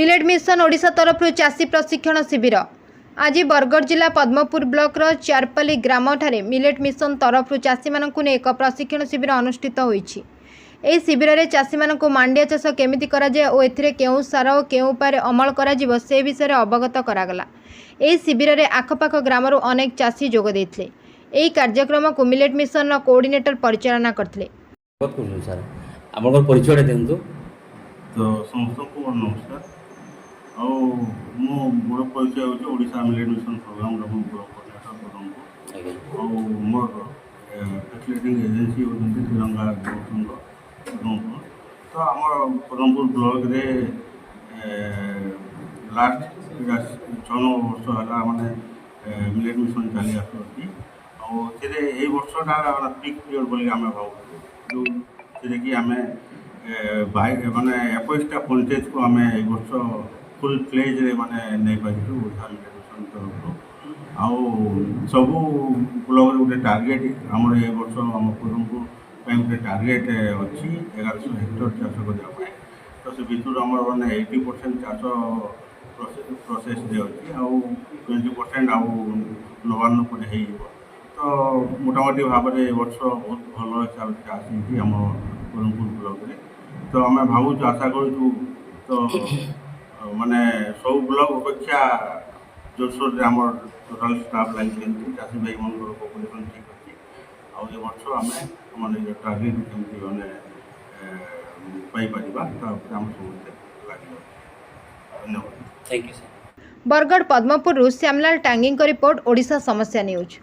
Millet mission Odisha तरफ चाषी प्रशिक्षण शिविर आज बरगढ़ जिला पद्मपुर ब्लॉक चारपली ग्राम ठारे मिलेट मिशन तरफ चाषी मानू एक प्रशिक्षण शिविर अनुष्ठित होईछि। एही शिविर में चाषी मानू मांडिया चाष केमिति कराए और एथिरे केउ सार और केउ उपाय अमल करा से विषय अवगत करागला। एही शिविर में आखपाख ग्रामरू अनेक चाषी जोग देथिले। एही कार्यक्रम को मिलेट मिशन कोऑर्डिनेटर परिचालना करथिले। सर आपन परिचय देंतु। तो समस्त को नमस्कार मोर परिचय होचे Odisha millet mission programme Raghu coordinator Padam और मोर फैसिलिटेटिंग एजेंसी होती तिरंगा पदमपुर। तो आम पदमपुर ब्लॉक रे लास्ट 6 वर्ष है माने मिलेट मिशन चली आसुची और ये वर्षटा पिक पीरियड बोली आम भाव जो कि आम माने 21टा पंचायत को आम ए वर्ष फुल फ्लेज रे माने नहीं पाइलु ओडिशा मिलेट मिशन तरफ आउ सबू ब्लॉक गोटे टार्गेट आम ए वर्ष आम पदमपुर गोटे टार्गेट अच्छी 1100 हेक्टर चाष करने। तो से भितर आम मैंने 80% चाष प्रोसेस अच्छी आउ 20% आउ नवान्न पर हो। तो मोटामोटी भाव में वर्ष बहुत भल हिसाब से आसी आम पदमपुर ब्लॉक रे। तो आम भावुँ आशा करूँ तो माने सब ब्लॉक अपेक्षा जोरसोर आम टोटाल स्टाफ लगे चाषी भाई मन पपुलेसन ठीक अच्छी आउ वर्ष आम निज टार्गेट केमती मैंने पाइपर आम समस्ते लगे। धन्यवाद। Thank you sir. Bargarh Padampur Shyamlal Tangi report Odisha समस्या न्यूज।